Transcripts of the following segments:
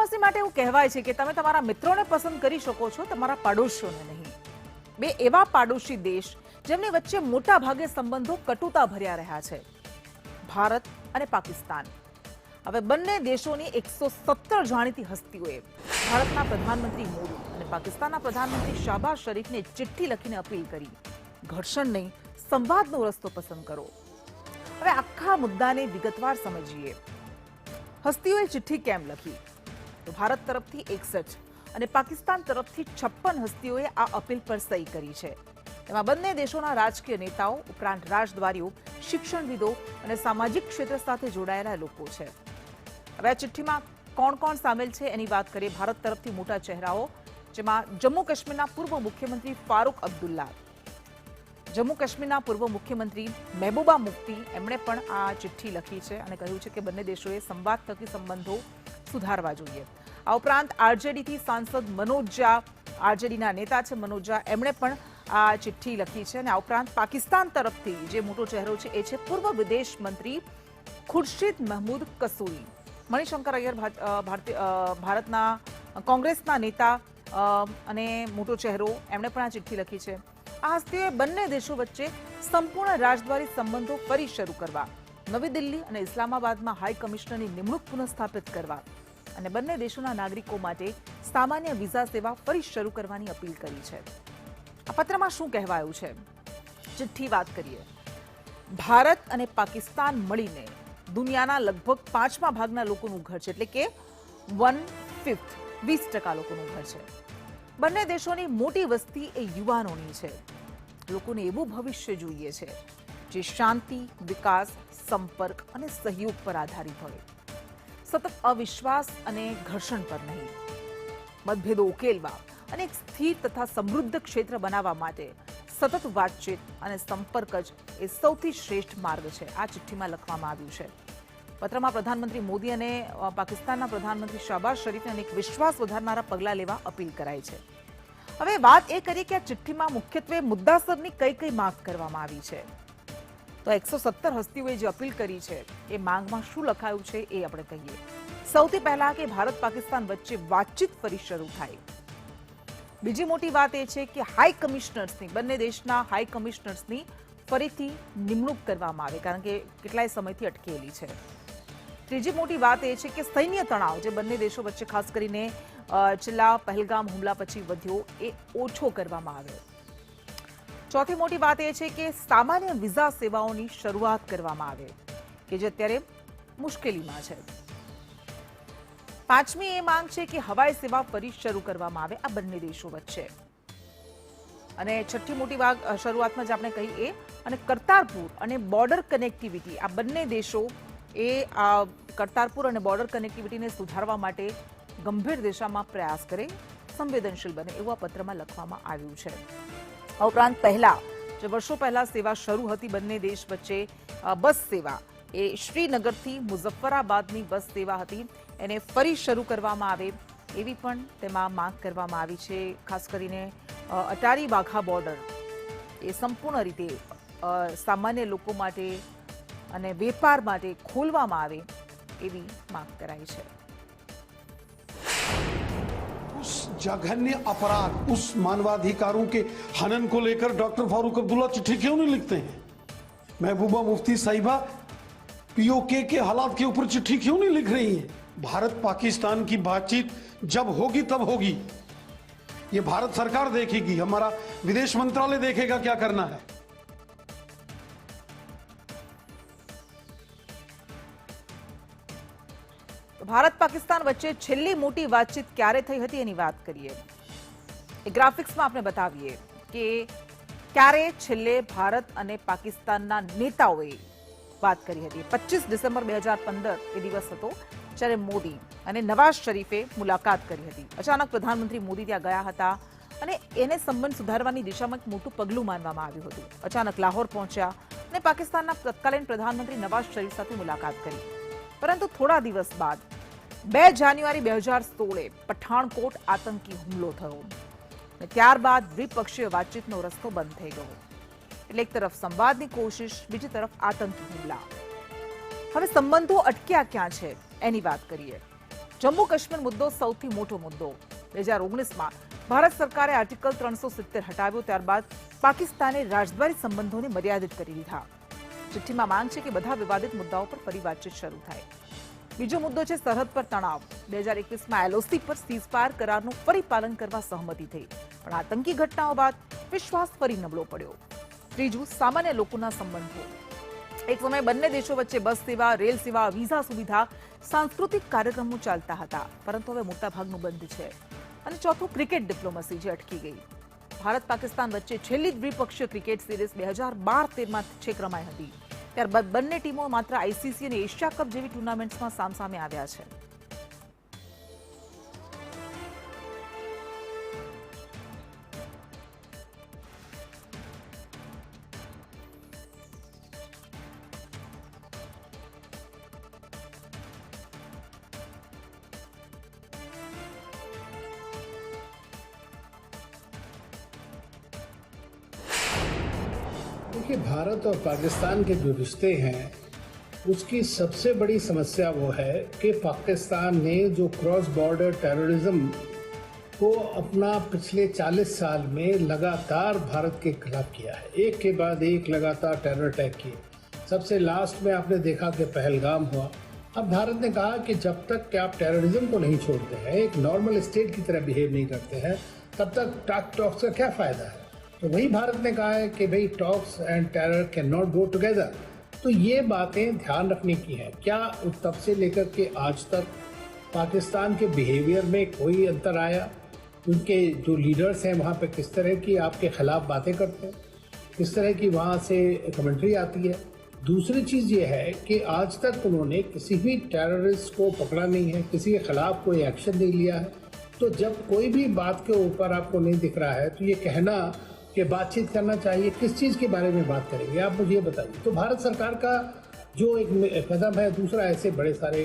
Diplomacy માટે એવું કહેવાય છે કે તમે તમારા મિત્રોને પસંદ કરી શકો છો, તમારા પાડોશીઓને નહીં. બે એવા પાડોશી દેશ જેમની વચ્ચે મોટા ભાગે સંબંધો કટુતા ભર્યા રહ્યા છે, ભારત અને પાકિસ્તાન. હવે બંને દેશોની 117 જાણીતી હસ્તીઓએ ભારતના પ્રધાનમંત્રી મોદી અને પાકિસ્તાનના પ્રધાનમંત્રી શાહબાઝ શરીફને ચિઠ્ઠી લખીને અપીલ કરી, ઘર્ષણ નહીં, સંવાદનો રસ્તો પસંદ કરો. હવે આખા મુદ્દાને વિગતવાર સમજીએ. હસ્તીઓએ ચિઠ્ઠી કેમ લખી? તો ભારત તરફથી 61 અને પાકિસ્તાન તરફથી 56 હસ્તીઓએ આ અપીલ પર સહી કરી છે. તેમાં બંને દેશોના રાજકીય નેતાઓ ઉપરાંત રાજદ્વારીઓ, શિક્ષણવિદો અને સામાજિક ક્ષેત્ર સાથે જોડાયેલા લોકો છે. હવે આ ચિઠ્ઠીમાં કોણ કોણ સામેલ છે એની વાત કરીએ. ભારત તરફથી મોટા ચહેરાઓ, જેમાં જમ્મુ કાશ્મીરના પૂર્વ મુખ્યમંત્રી ફારૂક અબ્દુલ્લા, જમ્મુ કાશ્મીરના પૂર્વ મુખ્યમંત્રી મહેબૂબા મુફ્તી, એમણે પણ આ ચિઠ્ઠી લખી છે અને કહ્યું છે કે બંને દેશોએ સંવાદ થકી સંબંધો સુધારવા જોઈએ. આ ઉપરાંત આરજેડીથી સાંસદ મનોજ ઝા, આરજેડીના નેતા છે મનોજ ઝા, એમણે પણ આ ચિઠ્ઠી લખી છે. અને આ ઉપરાંત પાકિસ્તાન તરફથી જે મોટો ચહેરો છે એ છે પૂર્વ વિદેશ મંત્રી ખુરશીદ મહમૂદ કસૂરી. મણિશંકર અય્યર ભારતના કોંગ્રેસના નેતા અને મોટો ચહેરો, એમણે પણ આ ચિઠ્ઠી લખી છે. આ હસ્તીઓએ બંને દેશો વચ્ચે સંપૂર્ણ રાજદ્વારી સંબંધો ફરી શરૂ કરવા, નવી દિલ્હી અને ઇસ્લામાબાદમાં હાઈ કમિશનરની નિમણૂક પુનઃસ્થાપિત કરવા અને બંને દેશોના નાગરિકો માટે સામાન્ય વિઝા સેવા ફરી શરૂ કરવાની અપીલ કરી છે. આ પત્રમાં શું કહેવાયું છે? ચિઠ્ઠી વાત કરીએ. ભારત અને પાકિસ્તાન મળીને દુનિયાના લગભગ 5મા ભાગના લોકોનું ઘર છે, એટલે કે 1/5, 20% લોકોનું ઘર છે. બંને દેશોની મોટી વસ્તી એ યુવાનોની છે. લોકોને એવું ભવિષ્ય જોઈએ છે જે શાંતિ, વિકાસ, સંપર્ક અને સહયોગ પર આધારિત હોય, સતત અવિશ્વાસ અને ઘર્ષણ પર નહીં. મતભેદો ઉકેલવા અને એક સ્થિર તથા સમૃદ્ધ ક્ષેત્ર બનાવવા માટે સતત વાતચીત અને સંપર્ક જ એ સૌથી શ્રેષ્ઠ માર્ગ છે. આ ચિઠ્ઠીમાં લખવામાં આવ્યું છે. પત્રમાં પ્રધાનમંત્રી મોદી અને પાકિસ્તાનના પ્રધાનમંત્રી શાહબાઝ શરીફને અનેક વિશ્વાસ વધારનારા પગલાં લેવા અપીલ કરાઈ છે. હવે વાત એ કરીએ કે આ ચિઠ્ઠીમાં મુખ્યત્વે મુદ્દાસરની કઈ કઈ માંગ કરવામાં આવી છે. તો 117 હસ્તીઓએ જે અપીલ કરી છે એ માંગમાં શું લખાયું છે એ આપણે કહીએ. સૌથી પહેલા કે ભારત પાકિસ્તાન વચ્ચે વાતચીત ફરી શરૂ થાય. બીજી મોટી વાત એ છે કે હાઈ કમિશનર્સની, બંને દેશના હાઈ કમિશનર્સની ફરીથી નિમણૂક કરવામાં આવે, કારણ કે કેટલાય સમયથી અટકેલી છે. ત્રીજી મોટી વાત એ છે કે સૈન્ય તણાવ જે બંને દેશો વચ્ચે ખાસ કરીને છેલ્લા પહેલગામ હુમલા પછી વધ્યો એ ઓછો કરવામાં આવે. ચોથી મોટી વાત એ છે કે સામાન્ય વિઝા સેવાઓની શરૂઆત કરવામાં આવે કે જે અત્યારે મુશ્કેલીમાં છે. પાંચમી એ માંગ છે કે હવાઈ સેવા ફરી શરૂ કરવામાં આવે આ બંને દેશો વચ્ચે. અને છઠ્ઠી મોટી વાત શરૂઆતમાં જ આપણે કહી એ અને કરતારપુર અને બોર્ડર કનેક્ટિવિટી, આ બંને દેશો એ કરતારપુર અને બોર્ડર કનેક્ટિવિટીને સુધારવા માટે ગંભીર દિશામાં પ્રયાસ કરે, સંવેદનશીલ બને એવું આ પત્રમાં લખવામાં આવ્યું છે. આ ઉપરાંત પહેલા જે વર્ષો પહેલા સેવા શરૂ હતી બંને દેશ વચ્ચે, બસ સેવા, એ શ્રીનગરથી મુઝફ્ફરાબાદની બસ સેવા હતી, એને ફરી શરૂ કરવામાં આવે એવી પણ તેમાં માંગ કરવામાં આવી છે. ખાસ કરીને અટારી વાઘા બોર્ડર એ સંપૂર્ણ રીતે સામાન્ય લોકો માટે અને વેપાર માટે ખોલવામાં આવે એવી માંગ કરાઈ છે. उस जघन्य अपराध, उस मानवाधिकारों के हनन को लेकर डॉक्टर फारूक अब्दुल्ला चिट्ठी क्यों नहीं लिखते हैं? महबूबा मुफ्ती साहिबा पीओके के हालात के ऊपर चिट्ठी क्यों नहीं लिख रही हैं? भारत पाकिस्तान की बातचीत जब होगी तब होगी. ये भारत सरकार देखेगी, हमारा विदेश मंत्रालय देखेगा क्या करना है. ભારત પાકિસ્તાન વચ્ચે છેલ્લી મોટી વાતચીત ક્યારે થઈ હતી એની વાત કરીએ. એ ગ્રાફિક્સમાં આપણે બતાવીએ કે ક્યારે છેલ્લે ભારત અને પાકિસ્તાનના નેતાઓએ વાત કરી હતી. 25 ડિસેમ્બર 2015 એ દિવસ હતો જ્યારે મોદી અને નવાઝ શરીફે મુલાકાત કરી હતી. અચાનક પ્રધાનમંત્રી મોદી ત્યાં ગયા હતા અને એને સંબંધ સુધારવાની દિશામાં એક મોટું પગલું માનવામાં આવ્યું હતું. અચાનક લાહોર પહોંચ્યા અને પાકિસ્તાનના તત્કાલીન પ્રધાનમંત્રી નવાઝ શરીફ સાથે મુલાકાત કરી. પરંતુ થોડા દિવસ બાદ 2 જાન્યુઆરી 2016 પઠાણકોટ આતંકી હુમલો થયો અને ત્યારબાદ દ્વિપક્ષીય વાતચીતનો રસ્તો બંધ થઈ ગયો. એટલે એક તરફ સંવાદની કોશિશ, બીજી તરફ આતંકી હુમલા. હવે સંબંધો અટક્યા ક્યાં છે એની વાત કરીએ. જમ્મુ કાશ્મીર મુદ્દો સૌથી મોટો મુદ્દો 2019માં ભારત સરકારે આર્ટિકલ 370 હટાવ્યો, ત્યારબાદ પાકિસ્તાને રાજદ્વારી સંબંધોને મર્યાદિત કરી દીધા. ચિઠ્ઠીમાં માંગ છે કે બધા વિવાદિત મુદ્દાઓ પર ફરી વાતચીત શરૂ થાય. બીજો મુદ્દો છે સરહદ પર તણાવ. 2021માં એલઓસી પર સીઝફાયર કરારનું ફરી પાલન કરવા સહમતિ થઈ, પણ આતંકી ઘટનાઓ બાદ વિશ્વાસ ફરી નબળો પડ્યો. ત્રીજું સામાન્ય લોકોના સંબંધો. એક સમયે બંને દેશો વચ્ચે બસ સેવા, રેલ સેવા, વિઝા સુવિધા, સાંસ્કૃતિક કાર્યક્રમો ચાલતા હતા, પરંતુ હવે મોટાભાગનું બંધ છે. અને ચોથું ક્રિકેટ ડિપ્લોમસી, જે અટકી ગઈ. ભારત પાકિસ્તાન વચ્ચે છેલ્લી દ્વિપક્ષીય ક્રિકેટ સિરીઝ 2012-13માં છેક રમાઈ હતી. ત્યારબાદ બંને ટીમો માત્ર આઈસીસી અને એશિયા કપ જેવી ટુર્નામેન્ટ્સમાં સામસામે આવ્યા છે. देखिए, भारत और पाकिस्तान के जो रिश्ते हैं उसकी सबसे बड़ी समस्या वो है कि पाकिस्तान ने जो क्रॉस बॉर्डर टेररिज्म को अपना पिछले 40 साल में लगातार भारत के खिलाफ किया है। एक के बाद एक लगातार टेरर अटैक किए। सबसे लास्ट में आपने देखा कि पहलगाम हुआ। अब भारत ने कहा कि जब तक कि आप टेररिज्म को नहीं छोड़ते हैं, एक नॉर्मल स्टेट की तरह बिहेव नहीं करते हैं, तब तक टॉक्स का क्या फ़ायदा है। तो वही भारत ने कहा है कि भाई talks and terror can not go together. तो ये बातें ध्यान रखने की है। क्या तब से लेकर के आज तक पाकिस्तान के बिहेवियर में कोई अंतर आया? उनके जो लीडर्स हैं वहाँ पे किस तरह की आपके ख़िलाफ़ बातें करते हैं, किस तरह की वहाँ से कमेंट्री आती है। दूसरी चीज़ ये है कि आज तक उन्होंने किसी भी टेररिस्ट को पकड़ा नहीं है, किसी के ख़िलाफ़ कोई एक्शन नहीं लिया है। तो जब कोई भी बात के ऊपर आपको नहीं दिख रहा है, तो ये कहना कि बातचीत करना चाहिए, किस चीज़ के बारे में बात करेंगे, आप मुझे ये बताइए। तो भारत सरकार का जो एक कदम है, दूसरा ऐसे बड़े सारे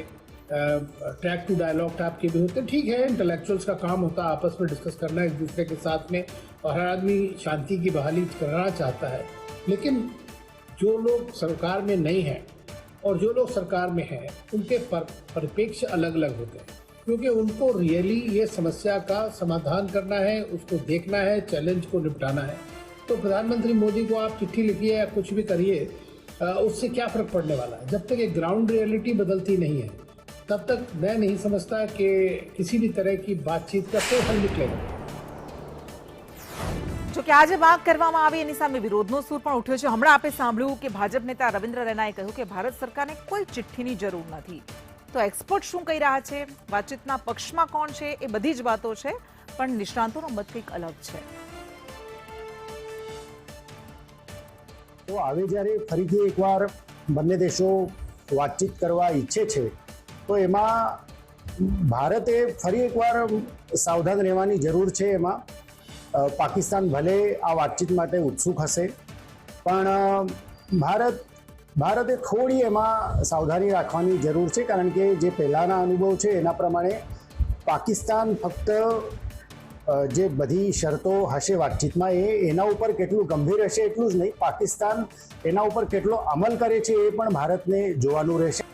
ट्रैक टू डायलॉग टाइप के भी होते हैं। ठीक है, इंटेलेक्चुअल्स का काम होता है आपस में डिस्कस करना एक दूसरे के साथ में, और हर आदमी शांति की बहाली करना चाहता है। लेकिन जो लोग सरकार में नहीं हैं और जो लोग सरकार में हैं, उनके परिप्रेक्ष्य अलग अलग होते हैं, क्योंकि उनको रियली ये समस्या का समाधान करना है, उसको देखना है, चैलेंज को निपटाना है। तो प्रधानमंत्री मोदी को आप चिट्ठी लिखिए या कुछ भी करिए, उससे क्या फ़र्क पड़ने वाला है। जब तक एक ग्राउंड रियलिटी बदलती नहीं है, तब तक मैं नहीं समझता कि किसी भी तरह की बातचीत का कोई हल निकलेगा। જો કે આજે વાત કરવામાં આવી એની સામે વિરોધનો સૂર પણ ઉઠ્યો છે. હમણાં આપણે સાંભળ્યું કે ભાજપ નેતા રવિન્દ્ર રૈનાએ કહ્યું કે ભારત સરકારને કોઈ ચિઠ્ઠીની જરૂર નથી. તો એક્સપર્ટ શું કહી રહ્યા છે, વાતચીતના પક્ષમાં કોણ છે, એ બધી જ વાતો છે, પણ નિષ્ણાંતોનો મત કંઈક અલગ છે. તો હવે જ્યારે ફરીથી એકવાર બંને દેશો વાતચીત કરવા ઈચ્છે છે, તો એમાં ભારતે ફરી એકવાર સાવધાન રહેવાની જરૂર છે. એમાં પાકિસ્તાન ભલે આ વાતચીત માટે ઉત્સુક હશે, પણ ભારતે થોડી એમાં સાવધાની રાખવાની જરૂર છે, કારણ કે જે પહેલાંના અનુભવ છે એના પ્રમાણે પાકિસ્તાન ફક્ત જે બધી શરતો હશે વાતચીતમાં એના ઉપર કેટલું ગંભીર હશે એટલું જ નહીં, પાકિસ્તાન એના ઉપર કેટલો અમલ કરે છે એ પણ ભારતને જોવાનું રહેશે.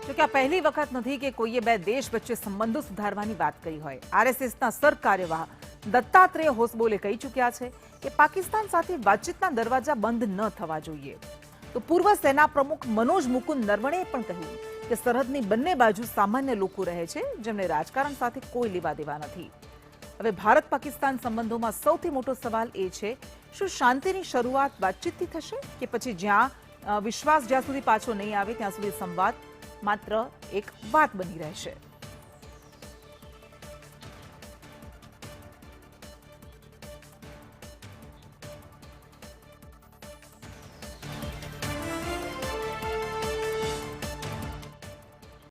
જો કે આ પહેલી વખત નથી કે કોઈએ બે દેશ વચ્ચે સંબંધો સુધારવાની વાત કરી હોય. આરએસએસના સરકાર્યવાહ દત્તાત્રેય હોસબોલે કહી ચૂક્યા છે કે પાકિસ્તાન સાથે વાતચીતના દરવાજા બંધ ન થવા જોઈએ. તો પૂર્વ સેના પ્રમુખ મનોજ મુકુંદ નરવણેએ પણ કહ્યું કે સરહદની બંને બાજુ સામાન્ય લોકો રહે છે, જેમને રાજકારણ સાથે કોઈ લેવા દેવા નથી. હવે ભારત પાકિસ્તાન સંબંધોમાં સૌથી મોટો સવાલ એ છે, શું શાંતિની શરૂઆત વાતચીતથી થશે કે પછી વિશ્વાસ જ્યાં સુધી પાછો નહીં આવે ત્યાં સુધી સંવાદ માત્ર એક વાત બની રહેશે.